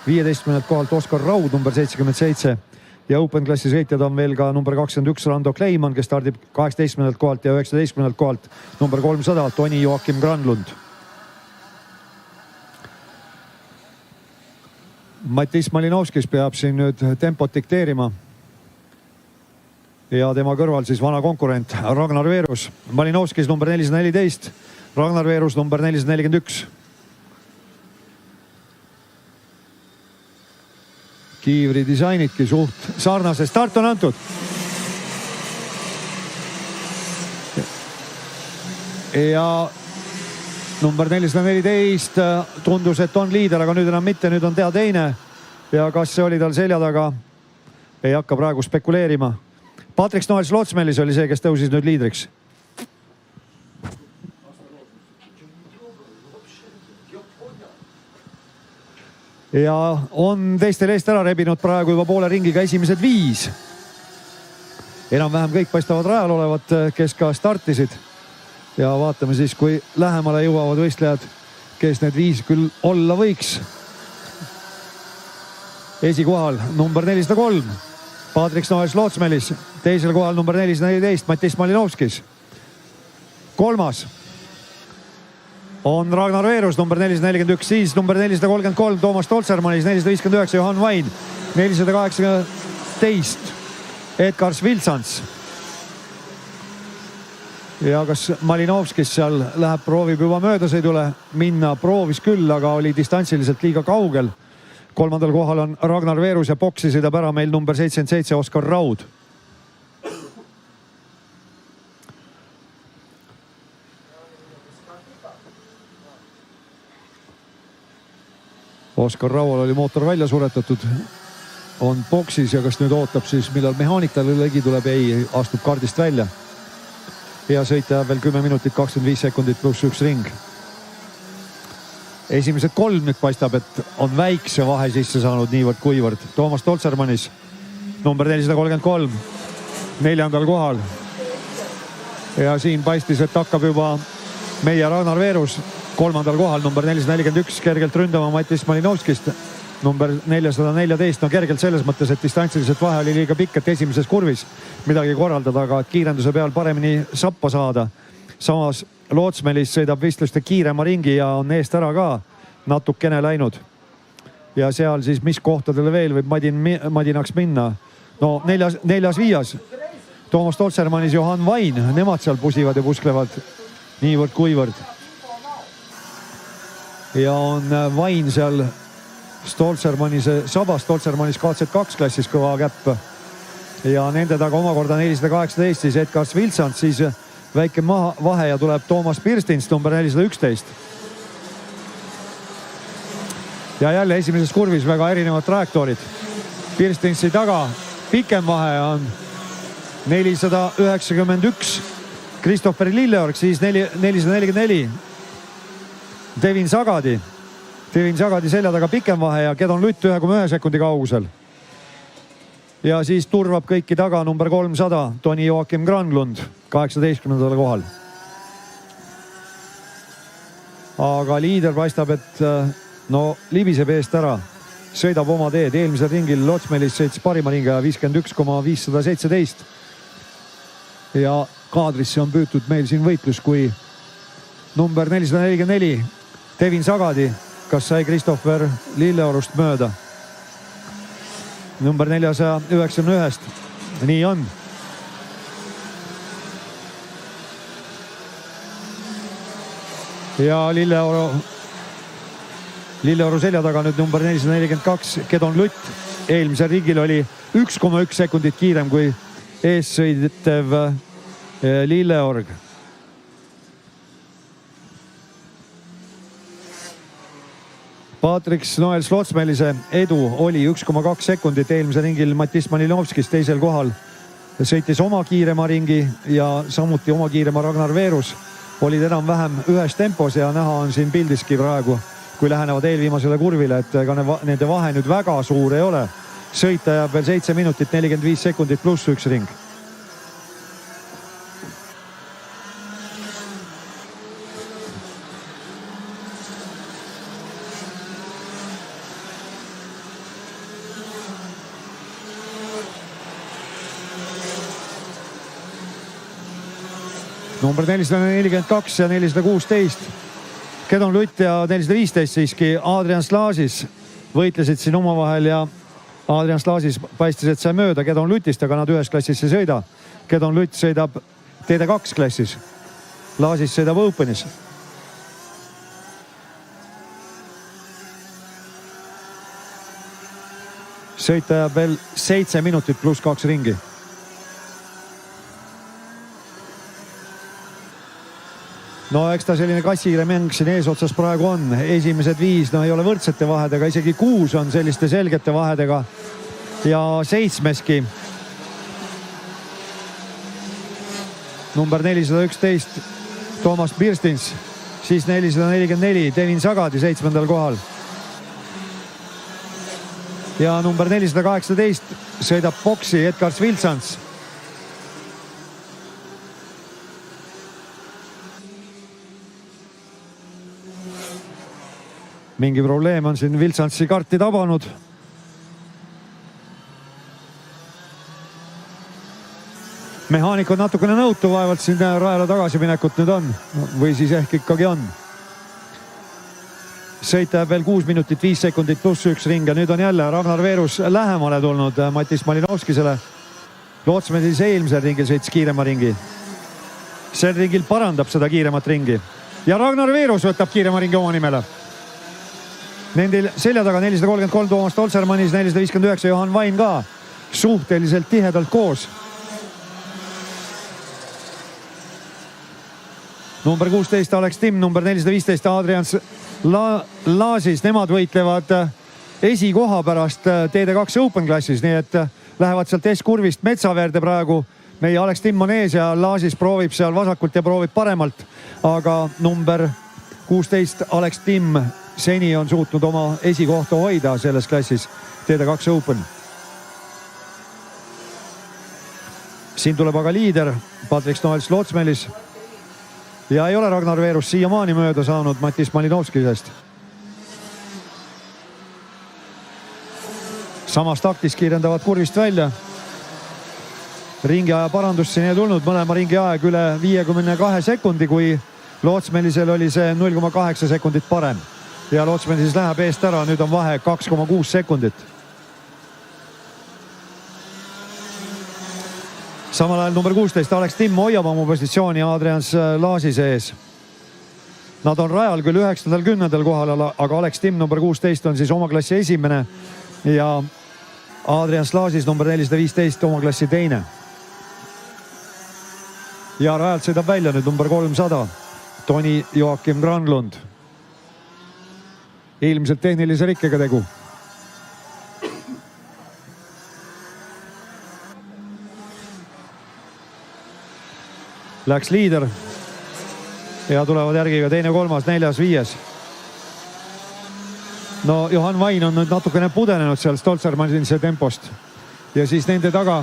15. kohalt Oskar Raud, number 77 ja Open klassi sõitjad on veel ka number 21 Rando Kleiman, kes stardib 18. kohalt ja 19. kohalt number 300 Toni Joakim Granlund. Matis Malinovskis peab siin nüüd tempot dikteerima. Ja tema kõrval siis vana konkurent Ragnar Veerus. Malinovskis number 414, Ragnar Veerus number 441. Kiivri disainidki suht sarnase. Start on antud. Ja number 414 tundus, et on liider, aga nüüd enam mitte, nüüd on tea teine. Ja kas see oli tal selja taga? Ei hakka praegu spekuleerima. Patrik Noels-Lotsmelis oli see, kes tõusis nüüd liidriks. Ja on teistel eest ära rebinud praegu juba poole ringiga esimesed 5. Enam-vähem kõik paistavad rajal olevat, kes ka startisid. Ja vaatame siis, kui lähemale jõuavad võistlejad, kes need 5 küll olla võiks. Esikohal number 403, Patrik Noels-Lotsmelis. Teisel kohal number 414, Matis Malinovskis. Kolmas on Ragnar Veerus, number 441, siis number 433, Toomas Toltsermanis, 459, Johan Vain, 418, Edgars Vilsants. Ja kas Malinovskis seal läheb, proovib juba möödasõidule minna, proovis küll, aga oli distantsiliselt liiga kaugel. Kolmandal kohal on Ragnar Veerus ja boksi sõidab ära meil number 77, Oskar Raud. Oskar Raual oli mootor välja suretatud, on boksis ja kas nüüd ootab siis, millal mehaanikale legi tuleb, ei, astub kardist välja. Ja sõita veel 10 minutit, 25 sekundit pluss 1 ring. Esimesed 3 nüüd paistab, et on väikse vahe sisse saanud niivõrd kuivõrd. Toomas Toltsermanis, number 433, 4. kohal. Ja siin paistis, et hakkab juba meie Ragnar Veerus 3. kohal, number 441, kergelt ründama Matis Malinovskist, number 414, no kergelt selles mõttes, et distantsiliselt vahe oli liiga pikk, et esimeses kurvis midagi korraldada, aga kiirenduse peal paremini sappa saada. Samas Lootsmelis sõidab võistluste kiirema ringi ja on eest ära ka natukene läinud. Ja seal siis mis kohtadele veel võib Madinaks minna? No neljas viias. Toomas Toltsermanis, Johan Vain, nemad seal pusivad ja pusklevad niivõrd kuivõrd. Ja on Vain seal Stoltsermanis sabas, Stoltsermanis KZ2 klassis kõva käpp. Ja nende taga omakorda 418, siis Edgars Vilsant, siis väike vahe ja tuleb Toomas Pirstins, number 411. Ja jälle esimeses kurvis väga erinevad trajektoorid. Pirstinsi taga pikem vahe on 491, Christopher Lilleorg, siis 444. Devin Sagadi selja taga pikem vahe ja Kedon Lutt 1,1 sekundi kaugusel. Ja siis turvab kõiki taga number 300, Toni Joakim Granlund 18. kohal. Aga liider paistab, et no libiseb eest ära, sõidab oma teed. Eelmisel ringil Lootsmelis sõitis parima ringa 51,517. Ja kaadrisse on püütud meil siin võitlus, kui number 444, Devin Sagadi, kas sai Christopher Lilleorust mööda. Number 491, nii on. Ja Lilleoru selja taga nüüd number 442, Kedon Lutt. Eelmisel ringil oli 1,1 sekundit kiirem kui eessõitev Lilleorg. Patrik Noels-Lotsmelise edu oli 1,2 sekundit eelmisel ringil Matis Malinovskis teisel kohal. Sõitis oma kiirema ringi ja samuti oma kiirema Ragnar Veerus. Olid enam-vähem ühes tempos ja näha on siin pildiski praegu, kui lähenevad eelviimasele kurvile, et ega nende vahe nüüd väga suur ei ole. Sõita jääb veel 7 minutit, 45 sekundit pluss 1 ring. number 442 ja 416. Kedon Lutt ja 415 siiski Adrian Slaasis võitlesid siin omavahel ja Adrian Slaasis paistis, et sai mööda Kedon Lutist, aga nad ühes klassis ei sõida. Kedon Lutt sõidab TD2 klassis. Laasis sõidab Openis. Sõita jääb veel 7 minutit pluss 2 ringi. No eks ta selline kassikiire mäng siin eesotsas praegu on. Esimesed 5 ei ole võrdsete vahedega, isegi 6 on selliste selgete vahedega. Ja 7-ski number 411 Toomas Birstins, siis 444 Devin Sagadi 7. kohal. Ja number 418 sõidab boksi Edgar Viltsants. Mingi probleem on siin Viltsantsi karti tabanud. Mehaanikud natukene nõutu, vaevalt siin rajale tagasiminekut nüüd on. Või siis ehk ikkagi on. Sõita veel 6 minutit 5 sekundit pluss 1 ring ja nüüd on jälle Ragnar Veerus lähemale tulnud Matis Malinovskisele. Lootsmedis eelmisel ringil sõits kiirema ringi. Sel ringil parandab seda kiiremat ringi. Ja Ragnar Veerus võtab kiirema ringi oma nimele. Nendel selja taga 433 Toomas Tolsermanis, 459 Johan Vain ka suhteliselt tihedalt koos. Number 16 Alex Timm, number 415 Adrian Laasis. Nemad võitlevad esikoha pärast TD2 Open klassis, nii et lähevad sealt S-kurvist Metsaveerde praegu. Meie Alex Timm on ees ja Laasis proovib seal vasakult ja proovib paremalt. Aga number 16 Alex Timm seni on suutnud oma esikohta hoida selles klassis TD2 Open. Siin tuleb aga liider Patrick Noels Lootsmelis. Ja ei ole Ragnar Veerus siiamaani mööda saanud Matis Malinovskisest. Samas taktis kiirendavad kurvist välja. Ringi aja parandust siin ei tulnud, mõlema ringi aeg üle 52 sekundi, kui Lootsmelisel oli see 0,8 sekundit parem. Ja Lootsmelis läheb eest ära, nüüd on vahe 2,6 sekundit. Samal ajal number 16 Alex Timm hoiab oma positsiooni Adrian Laasise ees. Nad on rajal küll 9.-10. kohal, aga Alex Timm number 16 on siis oma klassi esimene ja Adrian Laasis number 415 oma klassi teine. Ja rajalt sõidab välja nüüd number 300 Toni Joakim Granlund. Ilmselt tehnilise rikkega tegu. Läks liider ja tulevad järgi ka teine, kolmas, neljas, viies. No Johan Vain on nüüd natukene pudenenud seal Stolzermanise tempost ja siis nende taga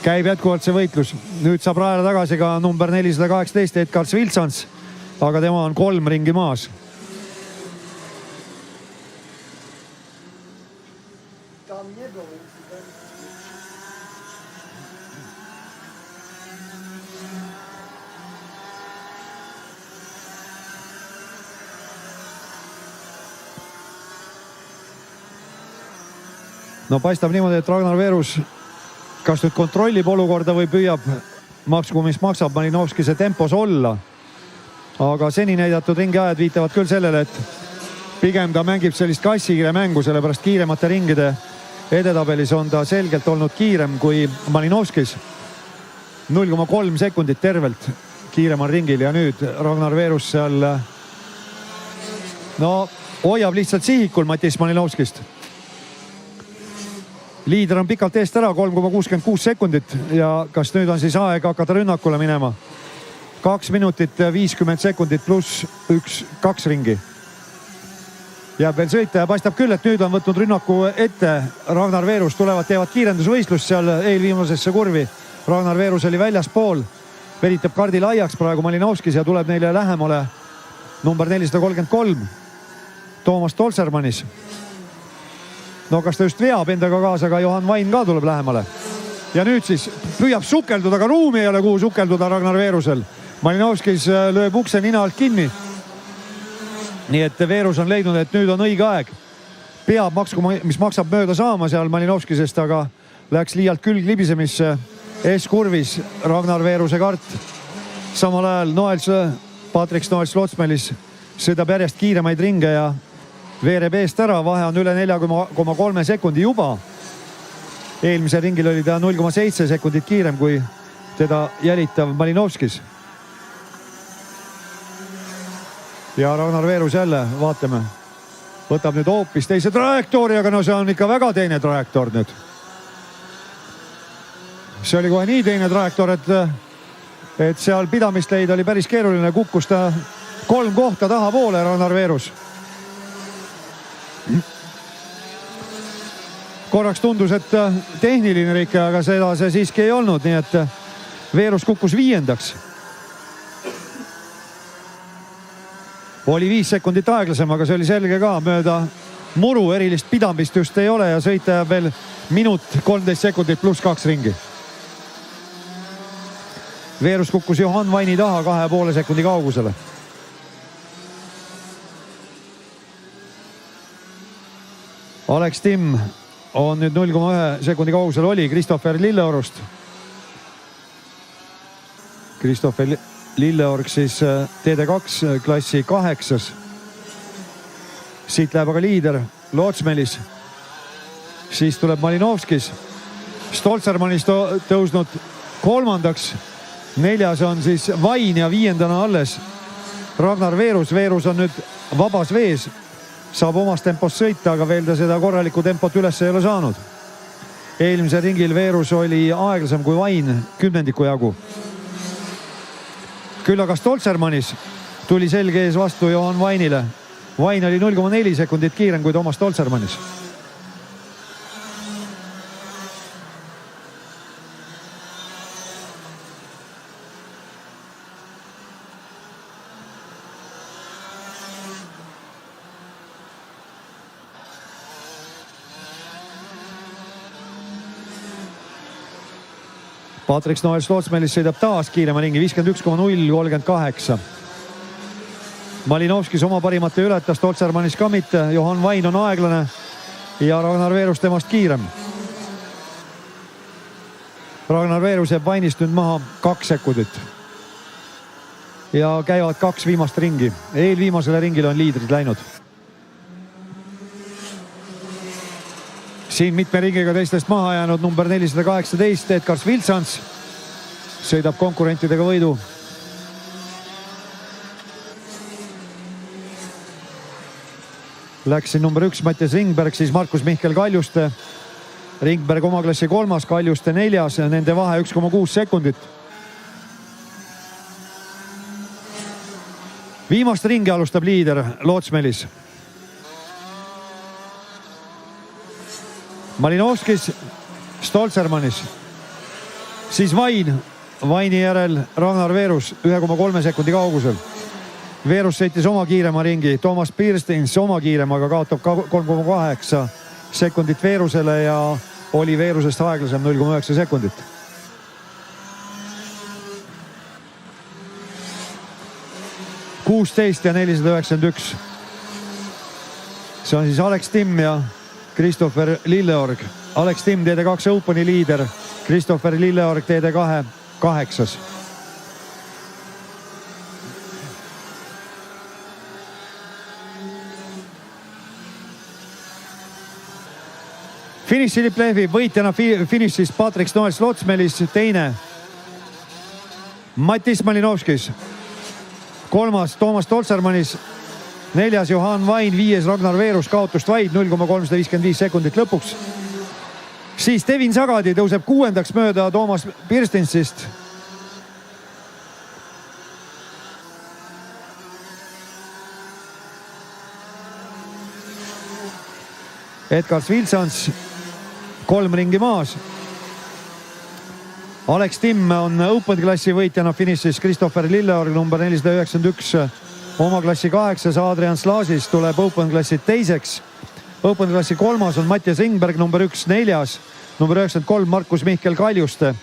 käib jätkuvalt see võitlus. Nüüd saab rajale tagasi ka number 418 Edgar Viltsants, aga tema on 3 ringi maas. No paistab niimoodi, et Ragnar Veerus kas nüüd kontrollib olukorda või püüab maksku, mis maksab Malinovskise tempos olla. Aga seni näidatud ringiajad viitavad küll sellele, et pigem ta mängib sellist kassikiire mängu, sellepärast kiiremate ringide edetabelis on ta selgelt olnud kiirem kui Malinovskis. 0,3 sekundit tervelt kiiremal ringil ja nüüd Ragnar Veerus seal hoiab lihtsalt sihikul Matis Malinovskist. Liider on pikalt eest ära, 3,66 sekundit ja kas nüüd on siis aeg hakata rünnakule minema? 2 minutit 50 sekundit pluss 2 ringi. Jääb veel sõita ja paistab küll, et nüüd on võtnud rünnaku ette Ragnar Veerus, tulevad, teevad kiirendusvõistlust seal eelviimasesse kurvi. Ragnar Veerus oli väljaspool, veritab kardi laiaks praegu Malinovskis ja tuleb neile lähemale number 433 Toomas Tolsermanis. No kas ta just veab endaga kaasa, aga Johan Vain ka tuleb lähemale. ja nüüd siis püüab sukelduda, aga ruumi ei ole kuhu sukelduda Ragnar Veerusel. Malinovskis lööb ukse nina alt kinni. Nii et Veerus on leidnud, et nüüd on õige aeg. Peab mis maksab mööda saama seal Malinovskisest, aga läks liialt külglibisemisse S-kurvis Ragnar Veeruse kart. Samal ajal Patrik Noels-Lotsmelis sõidab järjest kiiremaid ringe ja veereb eest ära. Vahe on üle 4,3 sekundi juba. Eelmisel ringil oli ta 0,7 sekundit kiirem kui teda jälitav Malinovskis. Ja Ragnar Veerus jälle, vaatame, võtab nüüd hoopis teise trajektoori, aga no see on ikka väga teine trajektoor nüüd. See oli kohe nii teine trajektoor, et seal pidamist leida oli päris keeruline. Kukkus ta 3 kohta tahapoole Ragnar Veerus. Korraks tundus, et tehniline rike, aga seda see siiski ei olnud, nii et Veerus kukkus 5. Oli 5 sekundit aeglasem, aga see oli selge ka, mööda muru erilist pidamist just ei ole ja sõita jääb veel minut 13 sekundit pluss 2 ringi. Veerus kukkus Johan Vaini taha 2,5 sekundi kaugusele. Alex Timm on nüüd 0,1 sekundi kaugusel, oli Christopher Lilleorust. Christopher Lilleorg siis TD2 klassi 8. Siit läheb aga liider Lotsmelis. Siis tuleb Malinovskis. Stolzermannis tõusnud 3. 4. on siis Vain ja 5. alles Ragnar Veerus. Veerus on nüüd vabas vees. Saab omas tempos sõita, aga veel ta seda korralikku tempot üles ei ole saanud. Eelmisel ringil Veerus oli aeglasem kui Vain 10 jagu. Küll aga Stolzermannis tuli selge ees vastu Johan Vainile. Vain oli 0,4 sekundit kiirem kui Toomas Stolzermannis. Patrik Noels-Lotsmelis sõidab taas kiirema ringi 51,038. Malinovskis oma parimat ei ületa, Stolzermannis ka mitte. Johan Vain on aeglane ja Ragnar Veerus temast kiirem. Ragnar Veerus jääb Vainist nüüd maha 2 sekundit. Ja käivad 2 viimast ringi. Eelviimasele ringile on liidrid läinud. Siin mitme ringiga teistest maha jäänud number 418 Edgars Vilsans sõidab konkurentidega võidu. Läks siin number 1 Mattias Ringberg, siis Markus Mihkel Kaljuste. Ringberg oma klassi 3, Kaljuste 4, nende vahe 1,6 sekundit. Viimast ringi alustab liider Lotsmelis. Malinovskis, Stolzermannis, siis Vain. Vaini järel Ragnar Veerus 1,3 sekundi kaugusel. Veerus sõitis oma kiirema ringi, Toomas Pirstins oma kiirema, aga kaotab 3,8 sekundit Veerusele ja oli Veerusest aeglasem 0,9 sekundit. (16 ja 491). See on siis Alex Timm ja Christopher Lilleorg. Alex Timm TD2 Openi liider, Christopher Lilleorg TD2 8. Finišilipp lehvib, võitjana finišis Patrik Noels-Lotsmelis, 2. Mattis Malinovskis, 3. Toomas Stolzermannis, 4. Johan Vain, 5. Ragnar Veerus, kaotust vaid 0,355 sekundit lõpuks. Siis Devin Sagadi tõuseb 6. mööda Toomas Pirstinsist. Edgars Vilsans 3 ringi maas. Alex Timm on Open klassi võitjana finišis, Christopher Lilleorg number 491 oma klassi 8, Adrian Slaasis tuleb Open klassi 2. Open klassi 3 on Mattias Ringberg number 1, 4. number 93 Markus Mihkel Kaljuste.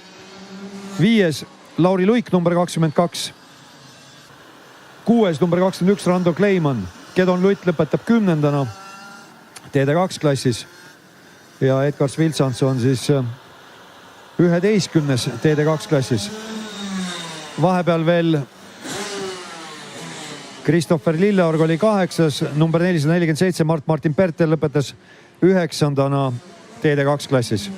5. Lauri Luik number 22. 6. number 21 Rando Kleiman. Kedon Lutt lõpetab 10. TD2 klassis. Ja Edgar Sviltsants on siis 11. TD2 klassis. Vahepeal veel Kristoffer Lilleorg oli 8. Number 447 Mart Martin Pertel lõpetas 9. TD2 klassis.